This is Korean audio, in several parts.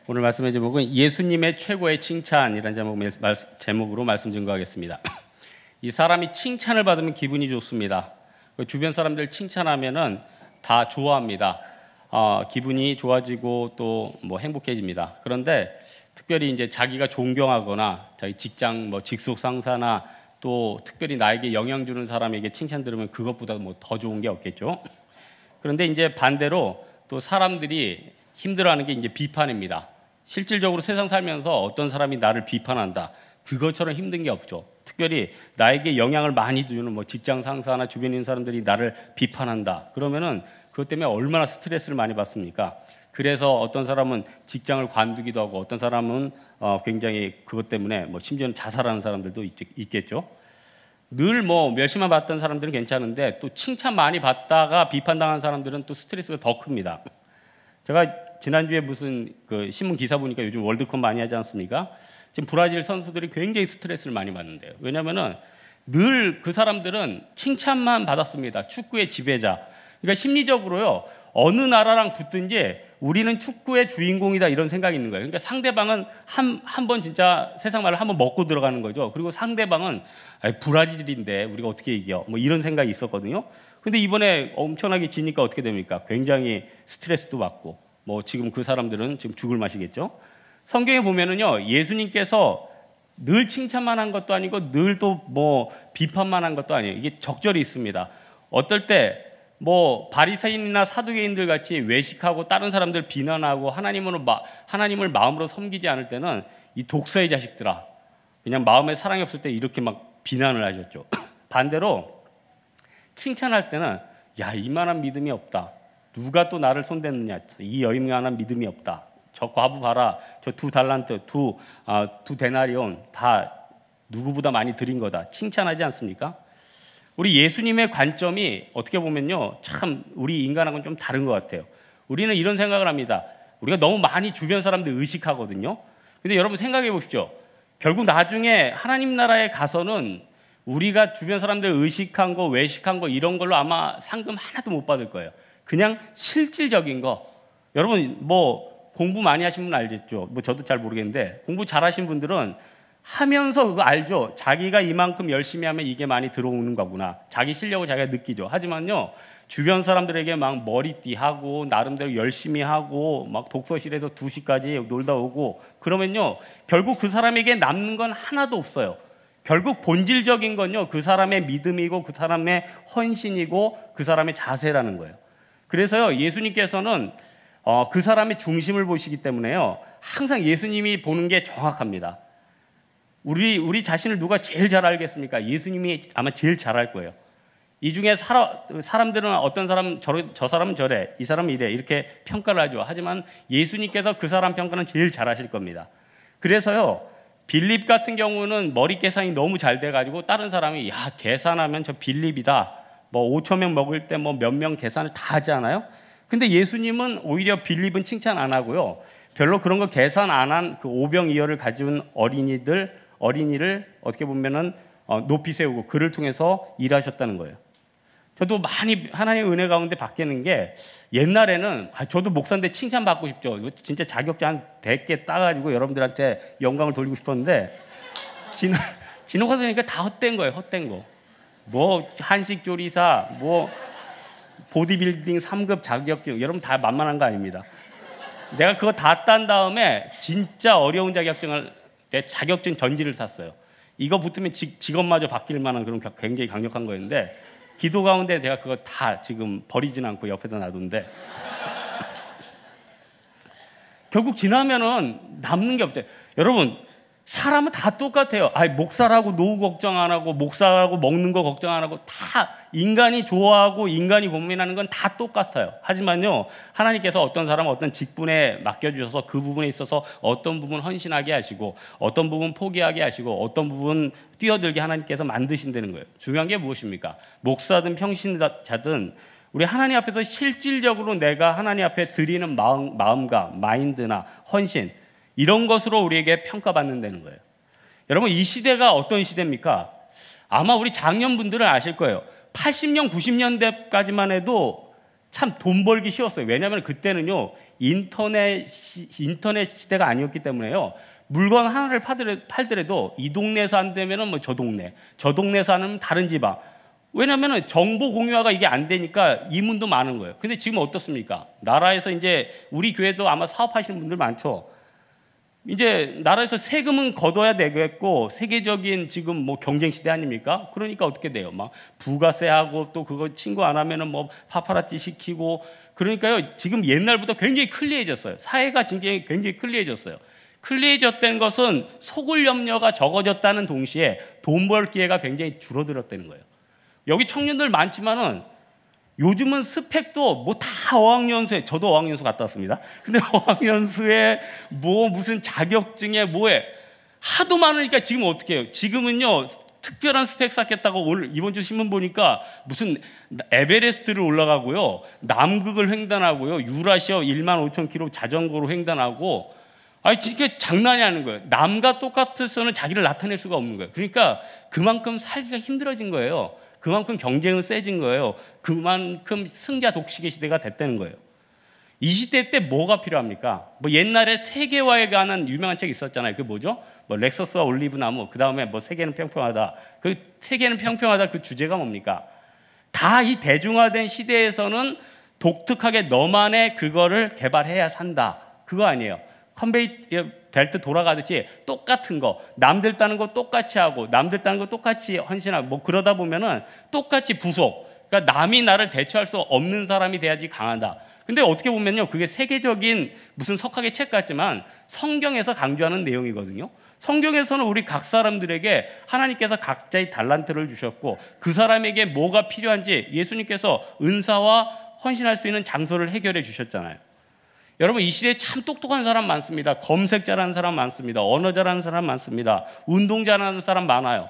오늘 말씀의 제목은 예수님의 최고의 칭찬이라는 제목으로 말씀 증거하겠습니다. 이 사람이 칭찬을 받으면 기분이 좋습니다. 주변 사람들 칭찬하면은 다 좋아합니다. 기분이 좋아지고 또 뭐 행복해집니다. 그런데 특별히 이제 자기가 존경하거나 자기 직장 직속 상사나 또 특별히 나에게 영향 주는 사람에게 칭찬 들으면 그것보다 뭐 더 좋은 게 없겠죠. 그런데 이제 반대로 또 사람들이 힘들어하는 게 이제 비판입니다. 실질적으로 세상 살면서 어떤 사람이 나를 비판한다. 그것처럼 힘든 게 없죠. 특별히 나에게 영향을 많이 주는 직장 상사나 주변에 있는 사람들이 나를 비판한다. 그러면은 그것 때문에 얼마나 스트레스를 많이 받습니까? 그래서 어떤 사람은 직장을 관두기도 하고 어떤 사람은 굉장히 그것 때문에 심지어는 자살하는 사람들도 있겠죠. 늘 멸시만 받던 사람들은 괜찮은데 또 칭찬 많이 받다가 비판당한 사람들은 또 스트레스가 더 큽니다. 제가 지난주에 무슨 신문 기사 보니까 요즘 월드컵 많이 하지 않습니까? 지금 브라질 선수들이 굉장히 스트레스를 많이 받는데요. 왜냐하면은 늘 그 사람들은 칭찬만 받았습니다. 축구의 지배자. 그러니까 심리적으로요, 어느 나라랑 붙든지 우리는 축구의 주인공이다 이런 생각이 있는 거예요. 그러니까 상대방은 한 번 진짜 세상 말로 한번 먹고 들어가는 거죠. 그리고 상대방은 브라질인데 우리가 어떻게 이겨? 이런 생각이 있었거든요. 근데 이번에 엄청나게 지니까 어떻게 됩니까? 굉장히 스트레스도 받고 지금 그 사람들은 지금 죽을 맛이겠죠. 성경에 보면은요, 예수님께서 늘 칭찬만 한 것도 아니고 늘 또 비판만 한 것도 아니에요. 이게 적절히 있습니다. 어떨 때 바리새인이나 사두개인들 같이 외식하고 다른 사람들 비난하고 하나님을 마음으로 섬기지 않을 때는 이 독사의 자식들아, 그냥 마음에 사랑이 없을 때 이렇게 막 비난을 하셨죠. 반대로 칭찬할 때는 야, 이만한 믿음이 없다. 누가 또 나를 손댔느냐. 이 여인만한 믿음이 없다. 저 과부 봐라. 저 2달란트, 두 데나리온 다 누구보다 많이 드린 거다. 칭찬하지 않습니까? 우리 예수님의 관점이 어떻게 보면요, 참 우리 인간하고는 좀 다른 것 같아요. 우리는 이런 생각을 합니다. 우리가 너무 많이 주변 사람들 의식하거든요. 근데 여러분 생각해 보십시오. 결국 나중에 하나님 나라에 가서는 우리가 주변 사람들 의식한 거, 외식한 거 이런 걸로 아마 상금 하나도 못 받을 거예요. 그냥 실질적인 거. 여러분 공부 많이 하신 분 알겠죠? 저도 잘 모르겠는데 공부 잘하신 분들은 하면서 그거 알죠? 자기가 이만큼 열심히 하면 이게 많이 들어오는 거구나. 자기 실력을 자기가 느끼죠. 하지만요, 주변 사람들에게 막 머리띠하고 나름대로 열심히 하고 막 독서실에서 2시까지 놀다 오고 그러면요, 결국 그 사람에게 남는 건 하나도 없어요. 결국 본질적인 건요, 그 사람의 믿음이고 그 사람의 헌신이고 그 사람의 자세라는 거예요. 그래서요, 예수님께서는 그 사람의 중심을 보시기 때문에요, 항상 예수님이 보는 게 정확합니다. 우리 자신을 누가 제일 잘 알겠습니까? 예수님이 아마 제일 잘 알 거예요. 이 중에 사람들은 어떤 사람 저 사람은 저래, 이 사람은 이래 이렇게 평가를 하죠. 하지만 예수님께서 그 사람 평가는 제일 잘 하실 겁니다. 그래서요, 빌립 같은 경우는 머리 계산이 너무 잘 돼가지고 다른 사람이 야, 계산하면 저 빌립이다. 5천 명 먹을 때 몇 명 계산을 다 하지 않아요? 근데 예수님은 오히려 빌립은 칭찬 안 하고요, 별로 그런 거 계산 안 한 그 오병이어를 가진 어린이를 어떻게 보면은 높이 세우고 그를 통해서 일하셨다는 거예요. 저도 많이 하나님의 은혜 가운데 바뀌는 게, 옛날에는 저도 목사인데 칭찬 받고 싶죠. 진짜 자격증 한 100개 따가지고 여러분들한테 영광을 돌리고 싶었는데 지나고 나니까 다 헛된 거예요. 헛된 거. 한식 조리사, 보디빌딩 3급 자격증, 여러분 다 만만한 거 아닙니다. 내가 그거 다 딴 다음에 진짜 어려운 내 자격증 전지를 샀어요. 이거 붙으면 직업마저 바뀔 만한 그런 굉장히 강력한 거였는데, 기도 가운데 제가 그거 다 지금 버리진 않고 옆에다 놔둔데 결국 지나면은 남는 게 없대요. 여러분, 사람은 다 똑같아요. 목사라고 노후 걱정 안 하고 목사라고 먹는 거 걱정 안 하고 다 인간이 좋아하고 인간이 고민하는 건 다 똑같아요. 하지만요, 하나님께서 어떤 사람은 어떤 직분에 맡겨주셔서 그 부분에 있어서 어떤 부분 헌신하게 하시고 어떤 부분 포기하게 하시고 어떤 부분 뛰어들게 하나님께서 만드신다는 거예요. 중요한 게 무엇입니까? 목사든 평신자든 우리 하나님 앞에서 실질적으로 내가 하나님 앞에 드리는 마음과 마인드나 헌신, 이런 것으로 우리에게 평가받는다는 거예요. 여러분, 이 시대가 어떤 시대입니까? 아마 우리 장년분들은 아실 거예요. 80년, 90년대까지만 해도 참 돈 벌기 쉬웠어요. 왜냐하면 그때는요 인터넷 시대가 아니었기 때문에요. 물건 하나를 팔더라도 이 동네에서 안 되면은 뭐 저 동네에서 안 하면 다른 지방. 왜냐하면 정보 공유화가 이게 안 되니까 이문도 많은 거예요. 근데 지금 어떻습니까? 나라에서 이제 우리 교회도 아마 사업하시는 분들 많죠. 이제 나라에서 세금은 걷어야 되겠고 세계적인 지금 뭐 경쟁 시대 아닙니까? 그러니까 어떻게 돼요? 막 부가세하고 또 그거 친구 안 하면은 뭐 파파라치 시키고 그러니까요. 지금 옛날보다 굉장히 클리해졌어요. 사회가 굉장히 클리해졌어요. 클리해졌다는 것은 속을 염려가 적어졌다는 동시에 돈 벌 기회가 굉장히 줄어들었다는 거예요. 여기 청년들 많지만은 요즘은 스펙도 뭐 다 어학연수에, 저도 어학연수 갔다 왔습니다. 근데 어학연수에 뭐 무슨 자격증에 뭐에 하도 많으니까 지금 어떻게 해요? 지금은요 특별한 스펙 쌓겠다고 오늘 이번 주 신문 보니까 무슨 에베레스트를 올라가고요, 남극을 횡단하고요, 유라시아 15,000km 자전거로 횡단하고, 아니 진짜 장난이 아닌 거예요. 남과 똑같아서는 자기를 나타낼 수가 없는 거예요. 그러니까 그만큼 살기가 힘들어진 거예요. 그만큼 경쟁은 세진 거예요. 그만큼 승자 독식의 시대가 됐다는 거예요. 이 시대 때 뭐가 필요합니까? 뭐 옛날에 세계화에 관한 유명한 책이 있었잖아요. 그 뭐죠? 뭐 렉서스와 올리브나무, 그 다음에 뭐 세계는 평평하다. 그 세계는 평평하다 그 주제가 뭡니까? 다 이 대중화된 시대에서는 독특하게 너만의 그거를 개발해야 산다. 그거 아니에요. 컨베이어 벨트 돌아가듯이 똑같은 거, 남들 따는 거 똑같이 하고 남들 따는 거 똑같이 헌신하고 뭐 그러다 보면은 똑같이 부속. 그러니까 남이 나를 대처할 수 없는 사람이 돼야지 강하다. 근데 어떻게 보면요, 그게 세계적인 무슨 석학의 책 같지만 성경에서 강조하는 내용이거든요. 성경에서는 우리 각 사람들에게 하나님께서 각자의 달란트를 주셨고 그 사람에게 뭐가 필요한지 예수님께서 은사와 헌신할 수 있는 장소를 해결해 주셨잖아요. 여러분 이 시대에 참 똑똑한 사람 많습니다. 검색 잘하는 사람 많습니다. 언어 잘하는 사람 많습니다. 운동 잘하는 사람 많아요.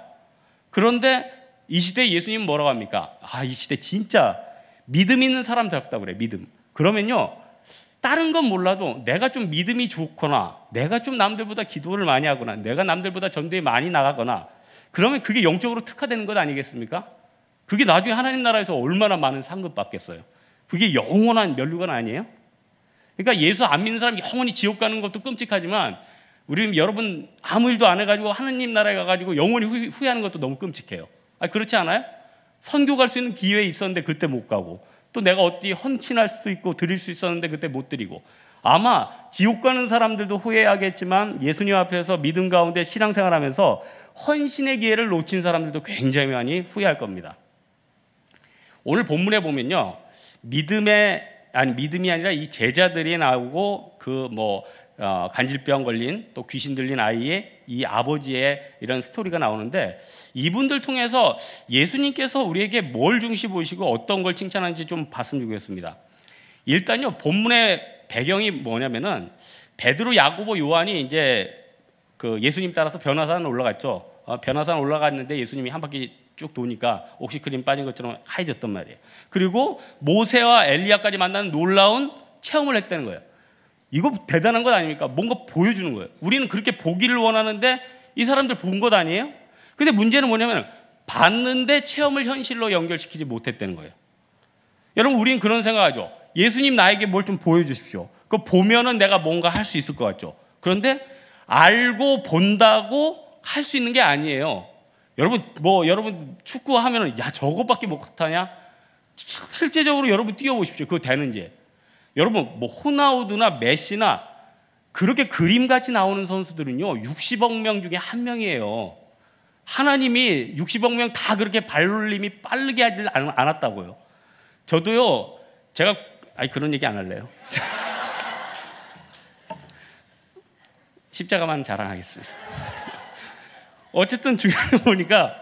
그런데 이 시대에 예수님은 뭐라고 합니까? 이 시대 진짜 믿음 있는 사람 되었다고 그래요. 믿음. 그러면요 다른 건 몰라도 내가 좀 믿음이 좋거나 내가 좀 남들보다 기도를 많이 하거나 내가 남들보다 전도에 많이 나가거나 그러면 그게 영적으로 특화되는 것 아니겠습니까? 그게 나중에 하나님 나라에서 얼마나 많은 상급 받겠어요. 그게 영원한 면류관 아니에요? 그러니까 예수 안 믿는 사람이 영원히 지옥 가는 것도 끔찍하지만 우리 여러분 아무 일도 안 해가지고 하나님 나라에 가가지고 영원히 후회하는 것도 너무 끔찍해요. 그렇지 않아요? 선교 갈 수 있는 기회 있었는데 그때 못 가고 또 내가 어디 헌신할 수 있고 드릴 수 있었는데 그때 못 드리고 아마 지옥 가는 사람들도 후회하겠지만 예수님 앞에서 믿음 가운데 신앙생활하면서 헌신의 기회를 놓친 사람들도 굉장히 많이 후회할 겁니다. 오늘 본문에 보면요 믿음이 아니라 이 제자들이 나오고 그 간질병 걸린 또 귀신 들린 아이의 이 아버지의 이런 스토리가 나오는데 이분들 통해서 예수님께서 우리에게 뭘 중시 보시고 어떤 걸 칭찬하는지 좀 봤으면 좋겠습니다. 일단요 본문의 배경이 뭐냐면은 베드로, 야고보, 요한이 이제 그 예수님 따라서 변화산 올라갔죠. 변화산 올라갔는데 예수님이 한 바퀴 쭉 도니까 옥시크림 빠진 것처럼 하얘졌단 말이에요. 그리고 모세와 엘리야까지 만나는 놀라운 체험을 했다는 거예요. 이거 대단한 것 아닙니까? 뭔가 보여주는 거예요. 우리는 그렇게 보기를 원하는데 이 사람들 본 것 아니에요? 근데 문제는 뭐냐면 봤는데 체험을 현실로 연결시키지 못했다는 거예요. 여러분 우리는 그런 생각하죠. 예수님 나에게 뭘 좀 보여주십시오. 그거 보면은 내가 뭔가 할 수 있을 것 같죠. 그런데 알고 본다고 할 수 있는 게 아니에요. 여러분 축구하면은 저거밖에 못하냐? 실제적으로 여러분 뛰어보십시오. 그거 되는지. 여러분 호나우두나 메시나 그렇게 그림같이 나오는 선수들은요 60억 명 중에 한 명이에요. 하나님이 60억 명 다 그렇게 발놀림이 빠르게 하지 않았다고요. 저도요 제가 그런 얘기 안 할래요. 십자가만 자랑하겠습니다. 어쨌든 중요한 거 보니까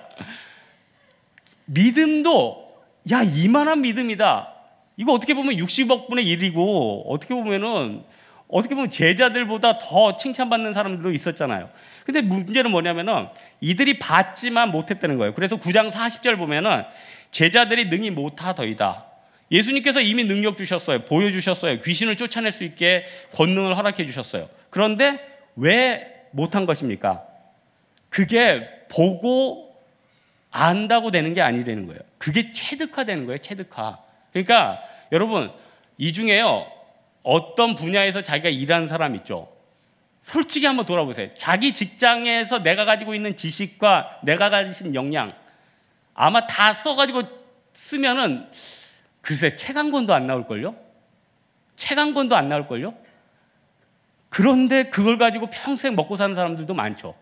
믿음도 이만한 믿음이다. 이거 어떻게 보면 60억 분의 1이고 어떻게 보면 제자들보다 더 칭찬받는 사람들도 있었잖아요. 근데 문제는 뭐냐면은 이들이 봤지만 못했다는 거예요. 그래서 9장 40절 보면은 제자들이 능히 못하더이다. 예수님께서 이미 능력 주셨어요. 보여주셨어요. 귀신을 쫓아낼 수 있게 권능을 허락해 주셨어요. 그런데 왜 못한 것입니까? 그게 보고 안다고 되는 게 아니라는 거예요. 그게 체득화되는 거예요. 체득화. 그러니까 여러분, 이 중에요, 어떤 분야에서 자기가 일하는 사람 있죠? 솔직히 한번 돌아보세요. 자기 직장에서 내가 가지고 있는 지식과 내가 가진 역량 아마 다 써가지고 쓰면은 글쎄 책 한 권도 안 나올걸요? 책 한 권도 안 나올걸요? 그런데 그걸 가지고 평생 먹고 사는 사람들도 많죠.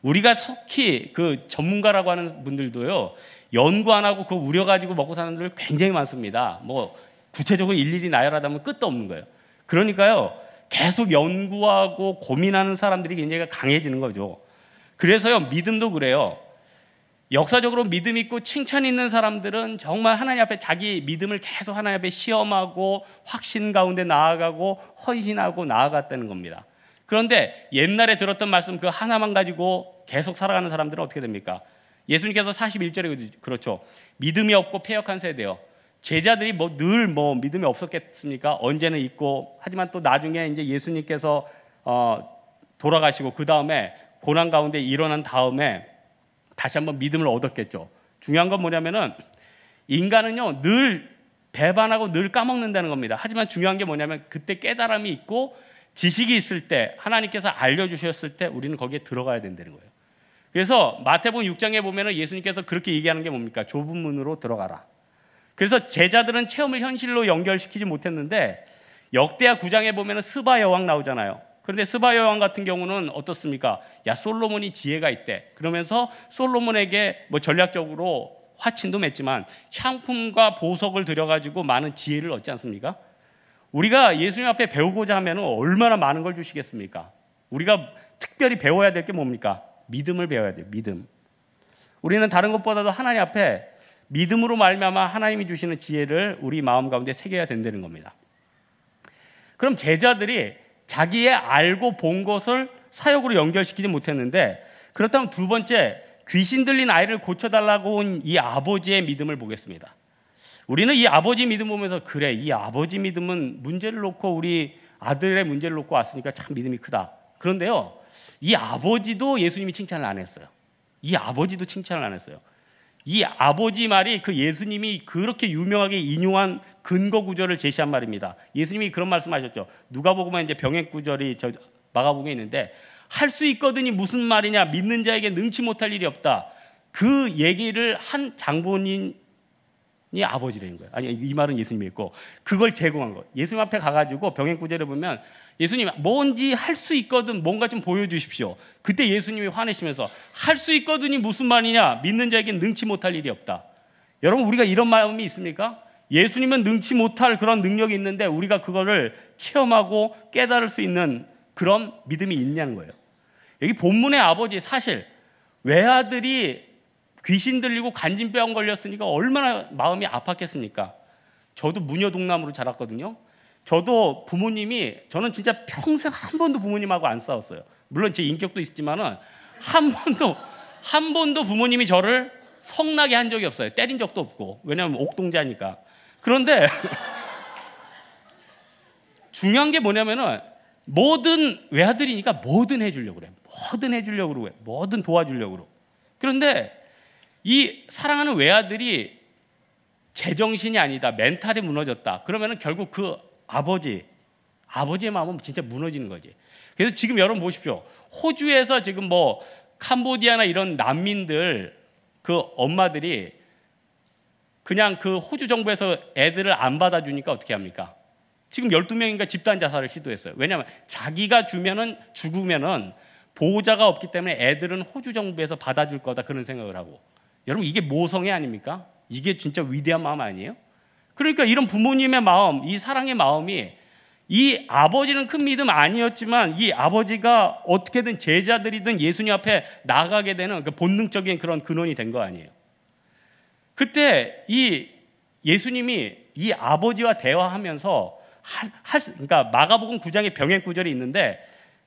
우리가 속히 그 전문가라고 하는 분들도요, 연구 안 하고 그거 우려가지고 먹고 사는 분들 굉장히 많습니다. 뭐 구체적으로 일일이 나열하다면 끝도 없는 거예요. 그러니까요, 계속 연구하고 고민하는 사람들이 굉장히 강해지는 거죠. 그래서요, 믿음도 그래요. 역사적으로 믿음 있고 칭찬 있는 사람들은 정말 하나님 앞에 자기 믿음을 계속 하나님 앞에 시험하고 확신 가운데 나아가고 헌신하고 나아갔다는 겁니다. 그런데 옛날에 들었던 말씀 그 하나만 가지고 계속 살아가는 사람들은 어떻게 됩니까? 예수님께서 41절에 그렇죠. 믿음이 없고 패역한 세대요. 제자들이 늘 믿음이 없었겠습니까? 언제는 있고, 하지만 또 나중에 이제 예수님께서 돌아가시고 그 다음에 고난 가운데 일어난 다음에 다시 한번 믿음을 얻었겠죠. 중요한 건 뭐냐면은 인간은요 늘 배반하고 늘 까먹는다는 겁니다. 하지만 중요한 게 뭐냐면 그때 깨달음이 있고 지식이 있을 때, 하나님께서 알려주셨을 때 우리는 거기에 들어가야 된다는 거예요. 그래서 마태복음 6장에 보면은 예수님께서 그렇게 얘기하는 게 뭡니까? 좁은 문으로 들어가라. 그래서 제자들은 체험을 현실로 연결시키지 못했는데 역대하 9장에 보면은 스바 여왕 나오잖아요. 그런데 스바 여왕 같은 경우는 어떻습니까? 야, 솔로몬이 지혜가 있대. 그러면서 솔로몬에게 전략적으로 화친도 맺지만 향품과 보석을 들여가지고 많은 지혜를 얻지 않습니까? 우리가 예수님 앞에 배우고자 하면 얼마나 많은 걸 주시겠습니까? 우리가 특별히 배워야 될 게 뭡니까? 믿음을 배워야 돼요. 믿음. 우리는 다른 것보다도 하나님 앞에 믿음으로 말미암아 하나님이 주시는 지혜를 우리 마음 가운데 새겨야 된다는 겁니다. 그럼 제자들이 자기의 알고 본 것을 사역으로 연결시키지 못했는데, 그렇다면 두 번째, 귀신 들린 아이를 고쳐달라고 온 이 아버지의 믿음을 보겠습니다. 우리는 이 아버지 믿음 보면서 그래, 이 아버지 믿음은 문제를 놓고 우리 아들의 문제를 놓고 왔으니까 참 믿음이 크다. 그런데요, 이 아버지도 예수님이 칭찬을 안 했어요. 이 아버지도 칭찬을 안 했어요. 이 아버지 말이 그 예수님이 그렇게 유명하게 인용한 근거 구절을 제시한 말입니다. 예수님이 그런 말씀하셨죠. 누가복음에 이제 병행 구절이 저 마가복음에 있는데, 할 수 있거든이 무슨 말이냐? 믿는 자에게 능치 못할 일이 없다. 그 얘기를 한 장본인이 아버지라는 거예요. 아니, 이 말은 예수님이 했고 그걸 제공한 거예요. 예수님 앞에 가가지고 병행 구절에 보면 예수님 뭔지 할 수 있거든 뭔가 좀 보여주십시오. 그때 예수님이 화내시면서 할 수 있거든이 무슨 말이냐? 믿는 자에게 능치 못할 일이 없다. 여러분, 우리가 이런 마음이 있습니까? 예수님은 능치 못할 그런 능력이 있는데 우리가 그거를 체험하고 깨달을 수 있는 그런 믿음이 있냐는 거예요. 여기 본문의 아버지, 사실 외아들이 귀신 들리고 간진병 걸렸으니까 얼마나 마음이 아팠겠습니까? 저도 무녀동남으로 자랐거든요. 저도 부모님이, 저는 진짜 평생 한 번도 부모님하고 안 싸웠어요. 물론 제 인격도 있지만은 한 번도 부모님이 저를 성나게 한 적이 없어요. 때린 적도 없고. 왜냐하면 옥동자니까. 그런데 중요한 게 뭐냐면은 뭐든 외아들이니까 뭐든 해주려고 그래. 뭐든 해주려고 그러고 뭐든 도와주려고 그러고. 그런데 이 사랑하는 외아들이 제정신이 아니다, 멘탈이 무너졌다. 그러면은 결국 그 아버지의 마음은 진짜 무너지는 거지. 그래서 지금 여러분 보십시오. 호주에서 지금 캄보디아나 이런 난민들 그 엄마들이 그냥 그 호주 정부에서 애들을 안 받아주니까 어떻게 합니까? 지금 12명인가 집단 자살을 시도했어요. 왜냐하면 자기가 죽으면은 보호자가 없기 때문에 애들은 호주 정부에서 받아줄 거다, 그런 생각을 하고. 여러분, 이게 모성애 아닙니까? 이게 진짜 위대한 마음 아니에요? 그러니까 이런 부모님의 마음, 이 사랑의 마음이, 이 아버지는 큰 믿음 아니었지만 이 아버지가 어떻게든 제자들이든 예수님 앞에 나가게 되는 그 본능적인 그런 근원이 된 거 아니에요? 그때 이 예수님이 이 아버지와 대화하면서 그러니까 마가복음 9장에 병행 구절이 있는데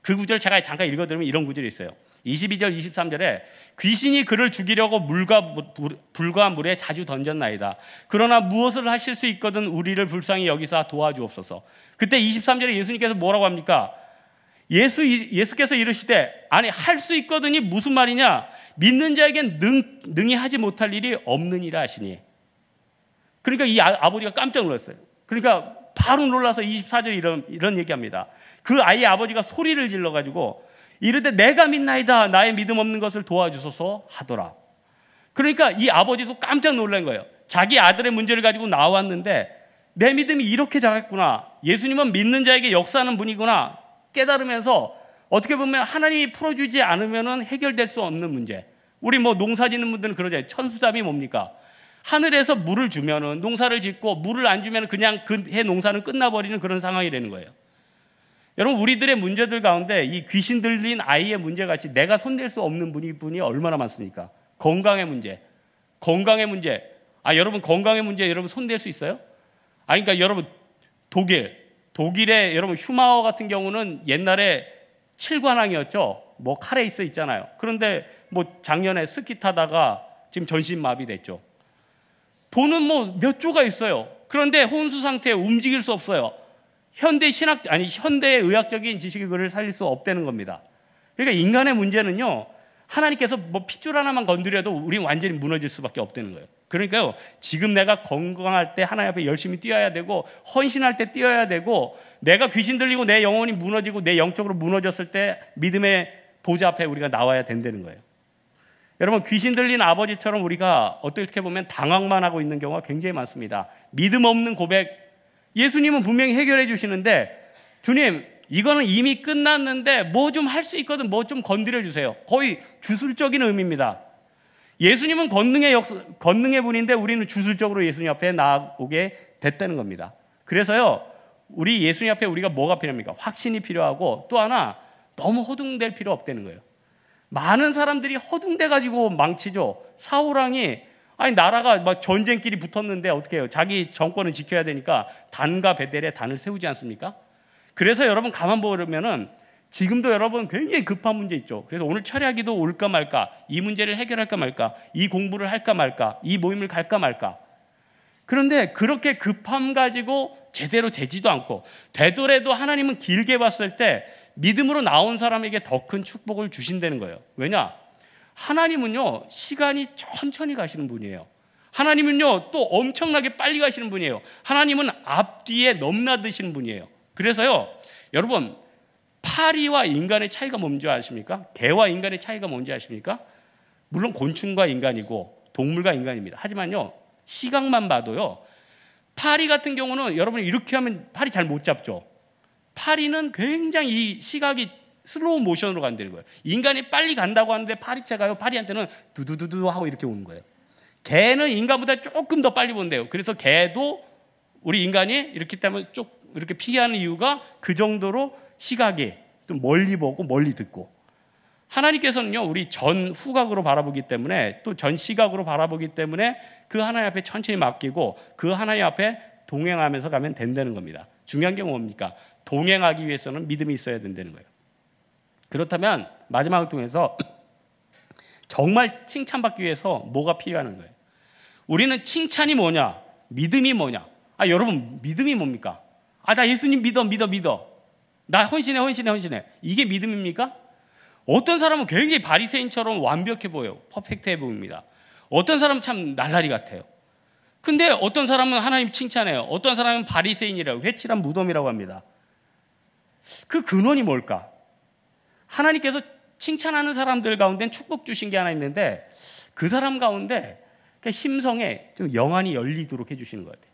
그 구절 제가 잠깐 읽어드리면 이런 구절이 있어요. 22절 23절에 귀신이 그를 죽이려고 불과 물에 자주 던졌나이다. 그러나 무엇을 하실 수 있거든 우리를 불쌍히 여기사 도와주옵소서. 그때 23절에 예수님께서 뭐라고 합니까? 예수께서 이르시되, 아니 할 수 있거든이 무슨 말이냐? 믿는 자에겐 능히 하지 못할 일이 없느니라 하시니. 그러니까 이 아버지가 깜짝 놀랐어요. 그러니까 바로 놀라서 24절에 이런 얘기합니다. 그 아이의 아버지가 소리를 질러가지고 이르되 내가 믿나이다. 나의 믿음 없는 것을 도와주소서 하더라. 그러니까 이 아버지도 깜짝 놀란 거예요. 자기 아들의 문제를 가지고 나왔는데 내 믿음이 이렇게 작았구나. 예수님은 믿는 자에게 역사하는 분이구나 깨달으면서 어떻게 보면 하나님이 풀어주지 않으면 해결될 수 없는 문제. 우리 농사 짓는 분들은 그러잖아요. 천수잡이 뭡니까? 하늘에서 물을 주면은 농사를 짓고 물을 안 주면 그냥 그 해 농사는 끝나버리는 그런 상황이 되는 거예요. 여러분, 우리들의 문제들 가운데 이 귀신 들린 아이의 문제같이 내가 손댈 수 없는 분이 얼마나 많습니까? 건강의 문제. 여러분 건강의 문제 여러분 손댈 수 있어요? 그러니까 여러분 독일의 여러분 슈마허 같은 경우는 옛날에 7관왕이었죠. 카레이스 있잖아요. 그런데 작년에 스키 타다가 지금 전신마비 됐죠. 돈은 몇 조가 있어요. 그런데 혼수 상태에 움직일 수 없어요. 현대의학적인 지식이 그를 살릴 수 없다는 겁니다. 그러니까 인간의 문제는요, 하나님께서 핏줄 하나만 건드려도 우린 완전히 무너질 수밖에 없다는 거예요. 그러니까요, 지금 내가 건강할 때 하나님 앞에 열심히 뛰어야 되고, 헌신할 때 뛰어야 되고, 내가 귀신 들리고 내 영혼이 무너지고 내 영적으로 무너졌을 때 믿음의 보좌 앞에 우리가 나와야 된다는 거예요. 여러분, 귀신 들린 아버지처럼 우리가 어떻게 보면 당황만 하고 있는 경우가 굉장히 많습니다. 믿음 없는 고백, 예수님은 분명히 해결해 주시는데, 주님 이거는 이미 끝났는데 좀 할 수 있거든, 좀 건드려 주세요. 거의 주술적인 의미입니다. 예수님은 권능의 분인데 우리는 주술적으로 예수님 앞에 나오게 됐다는 겁니다. 그래서요, 우리 예수님 앞에 우리가 뭐가 필요합니까? 확신이 필요하고, 또 하나 너무 허둥댈 필요 없다는 거예요. 많은 사람들이 허둥대 가지고 망치죠. 사울왕이 나라가 전쟁끼리 붙었는데 어떻게 해요? 자기 정권을 지켜야 되니까 단과 베델에 단을 세우지 않습니까? 그래서 여러분 가만 보면은 지금도 여러분 굉장히 급한 문제 있죠. 그래서 오늘 철야기도 올까 말까, 이 문제를 해결할까 말까, 이 공부를 할까 말까, 이 모임을 갈까 말까. 그런데 그렇게 급함 가지고 제대로 되지도 않고, 되더라도 하나님은 길게 봤을 때 믿음으로 나온 사람에게 더 큰 축복을 주신다는 거예요. 왜냐? 하나님은요, 시간이 천천히 가시는 분이에요. 하나님은요, 또 엄청나게 빨리 가시는 분이에요. 하나님은 앞뒤에 넘나드시는 분이에요. 그래서요, 여러분, 파리와 인간의 차이가 뭔지 아십니까? 개와 인간의 차이가 뭔지 아십니까? 물론 곤충과 인간이고 동물과 인간입니다. 하지만요, 시각만 봐도요, 파리 같은 경우는 여러분 이렇게 하면 파리 잘 못 잡죠. 파리는 굉장히 이 시각이 슬로우 모션으로 간다는 거예요. 인간이 빨리 간다고 하는데 파리채가요, 파리한테는 두두두두 하고 이렇게 오는 거예요. 개는 인간보다 조금 더 빨리 본대요. 그래서 개도 우리 인간이 이렇게 때문에 이렇게 피하는 이유가 그 정도로 시각이 좀 멀리 보고 멀리 듣고, 하나님께서는요, 우리 전 후각으로 바라보기 때문에, 또 전 시각으로 바라보기 때문에 그 하나님 앞에 천천히 맡기고 그 하나님 앞에 동행하면서 가면 된다는 겁니다. 중요한 게 뭡니까? 동행하기 위해서는 믿음이 있어야 된다는 거예요. 그렇다면 마지막을 통해서 정말 칭찬받기 위해서 뭐가 필요한 거예요? 우리는 칭찬이 뭐냐? 믿음이 뭐냐? 여러분, 믿음이 뭡니까? 나 예수님 믿어. 나 헌신해. 이게 믿음입니까? 어떤 사람은 굉장히 바리새인처럼 완벽해 보여요. 퍼펙트해 보입니다. 어떤 사람은 참 날라리 같아요. 근데 어떤 사람은 하나님 칭찬해요. 어떤 사람은 바리새인이라고, 회칠한 무덤이라고 합니다. 그 근원이 뭘까? 하나님께서 칭찬하는 사람들 가운데는 축복 주신 게 하나 있는데, 그 사람 가운데 심성에 좀 영안이 열리도록 해주시는 것 같아요.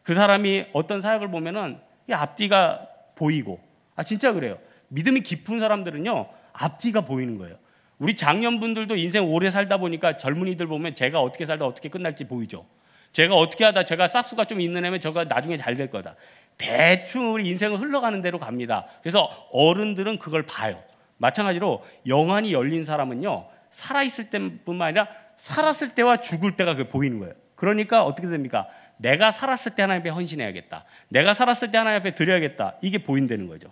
그 사람이 어떤 사역을 보면은 앞뒤가 보이고, 진짜 그래요. 믿음이 깊은 사람들은요, 앞뒤가 보이는 거예요. 우리 장년분들도 인생 오래 살다 보니까 젊은이들 보면 제가 어떻게 살다 어떻게 끝날지 보이죠. 제가 어떻게 하다 제가 싹수가 좀 있는 애면 저가 나중에 잘 될 거다. 대충 우리 인생은 흘러가는 대로 갑니다. 그래서 어른들은 그걸 봐요. 마찬가지로 영안이 열린 사람은요, 살아있을 때뿐만 아니라 살았을 때와 죽을 때가 보이는 거예요. 그러니까 어떻게 됩니까? 내가 살았을 때 하나님 앞에 헌신해야겠다. 내가 살았을 때 하나님 앞에 드려야겠다. 이게 보인다는 거죠.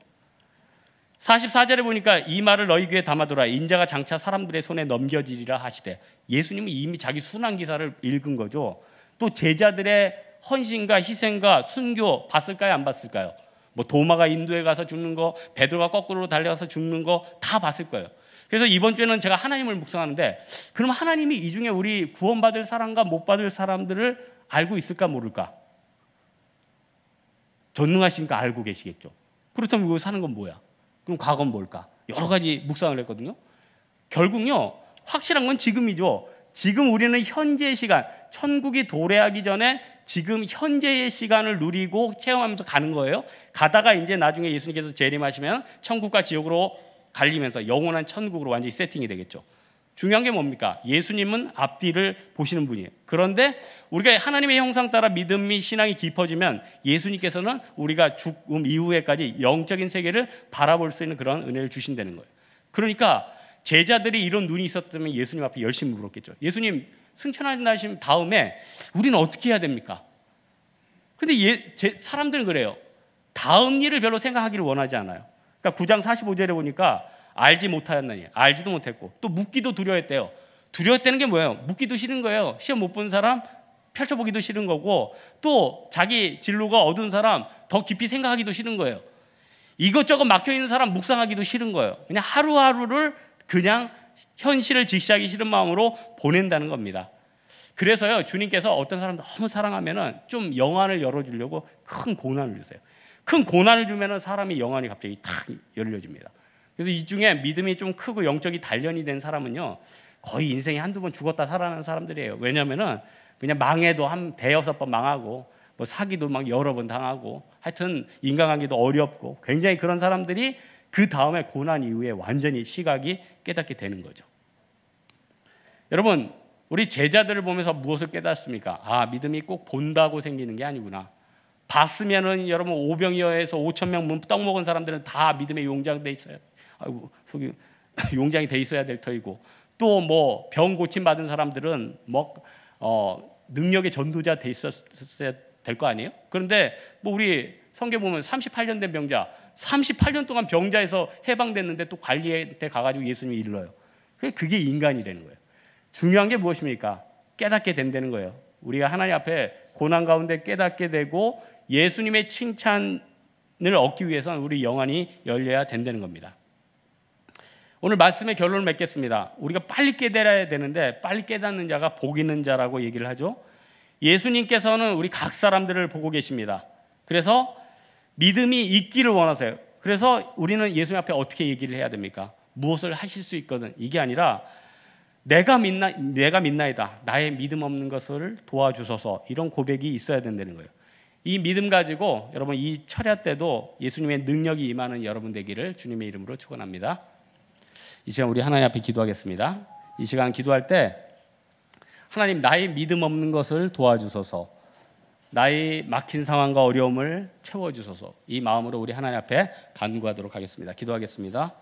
44절에 보니까 이 말을 너희 귀에 담아두라. 인자가 장차 사람들의 손에 넘겨지리라 하시되, 예수님은 이미 자기 순환기사를 읽은 거죠. 또 제자들의 헌신과 희생과 순교 봤을까요? 안 봤을까요? 도마가 인도에 가서 죽는 거, 베드로가 거꾸로 달려가서 죽는 거 다 봤을 거예요. 그래서 이번 주에는 제가 하나님을 묵상하는데, 그럼 하나님이 이 중에 우리 구원받을 사람과 못 받을 사람들을 알고 있을까 모를까? 44절에 보니까 이 말을 너희 귀에 담아두라. 인자가 장차 사람들의 손에 넘겨지리라 하시되, 예수님은 이미 자기 순환기사를 읽은 거죠. 또 제자들의 헌신과 희생과 순교 봤을까요? 안 봤을까요? 그래서 이번 주에는 제가 하나님을 묵상하는데, 그럼 하나님이 이 중에 우리 구원받을 사람과 못 받을 사람들을 알고 있을까 모를까? 전능하시니까 알고 계시겠죠. 그렇다면 이거 사는 건 뭐야? 그럼 과거는 뭘까? 여러 가지 묵상을 했거든요. 결국요, 확실한 건 지금이죠. 지금 우리는 현재의 시간, 천국이 도래하기 전에 지금 현재의 시간을 누리고 체험하면서 가는 거예요. 가다가 이제 나중에 예수님께서 재림하시면 천국과 지옥으로 갈리면서 영원한 천국으로 완전히 세팅이 되겠죠. 중요한 게 뭡니까? 예수님은 앞뒤를 보시는 분이에요. 그런데 우리가 하나님의 형상 따라 믿음이 신앙이 깊어지면 예수님께서는 우리가 죽음 이후에까지 영적인 세계를 바라볼 수 있는 그런 은혜를 주신다는 거예요. 그러니까 제자들이 이런 눈이 있었다면 예수님 앞에 열심히 물었겠죠. 예수님 승천하신 다음에 우리는 어떻게 해야 됩니까? 근데 사람들은 그래요. 다음 일을 별로 생각하기를 원하지 않아요. 그러니까 9장 45절에 보니까 알지 못하였느니, 알지도 못했고 또 묻기도 두려워했대요. 두려웠다는 게 뭐예요? 묻기도 싫은 거예요. 시험 못 본 사람 펼쳐보기도 싫은 거고, 또 자기 진로가 어두운 사람 더 깊이 생각하기도 싫은 거예요. 이것저것 막혀있는 사람 묵상하기도 싫은 거예요. 그냥 하루하루를 그냥 현실을 직시하기 싫은 마음으로 보낸다는 겁니다. 그래서요, 주님께서 어떤 사람 너무 사랑하면은 좀 영안을 열어주려고 큰 고난을 주세요. 큰 고난을 주면은 사람이 영안이 갑자기 탁 열려집니다. 그래서 이 중에 믿음이 좀 크고 영적이 단련이 된 사람은요, 거의 인생에 한두 번 죽었다 살아나는 사람들이에요. 왜냐면은 그냥 망해도 한 대여섯 번 망하고, 뭐 사기도 막 여러 번 당하고, 하여튼 인간관계도 어렵고, 굉장히 그런 사람들이 그 다음에 고난 이후에 완전히 시각이 깨닫게 되는 거죠. 여러분, 우리 제자들을 보면서 무엇을 깨닫습니까? 아, 믿음이 꼭 본다고 생기는 게 아니구나. 봤으면은 여러분 오병이어에서 5,000명 떡 먹은 사람들은 다 믿음의 용장돼 있어요. 아이고, 속이 용장이 돼 있어야 될 터이고, 또 뭐 병 고침 받은 사람들은 능력의 전도자 돼 있었어야 될 거 아니에요? 그런데 뭐 우리 성경 보면 38년 된 병자, 38년 동안 병자에서 해방됐는데 또 관리한테 가가지고 예수님이 일러요. 그게 인간이 되는 거예요. 중요한 게 무엇입니까? 깨닫게 된다는 거예요. 우리가 하나님 앞에 고난 가운데 깨닫게 되고 예수님의 칭찬을 얻기 위해서는 우리 영안이 열려야 된다는 겁니다. 오늘 말씀의 결론을 맺겠습니다. 우리가 빨리 깨달아야 되는데 빨리 깨닫는 자가 복 있는 자라고 얘기를 하죠. 예수님께서는 우리 각 사람들을 보고 계십니다. 그래서 믿음이 있기를 원하세요. 그래서 우리는 예수님 앞에 어떻게 얘기를 해야 됩니까? 무엇을 하실 수 있거든. 이게 아니라 내가 믿나이다. 나의 믿음 없는 것을 도와주소서. 이런 고백이 있어야 된다는 거예요. 이 믿음 가지고 여러분 이 철야 때도 예수님의 능력이 임하는 여러분 되기를 주님의 이름으로 축원합니다. 이 시간 우리 하나님 앞에 기도하겠습니다. 이 시간 기도할 때 하나님, 나의 믿음 없는 것을 도와주소서. 나의 막힌 상황과 어려움을 채워주소서. 이 마음으로 우리 하나님 앞에 간구하도록 하겠습니다. 기도하겠습니다.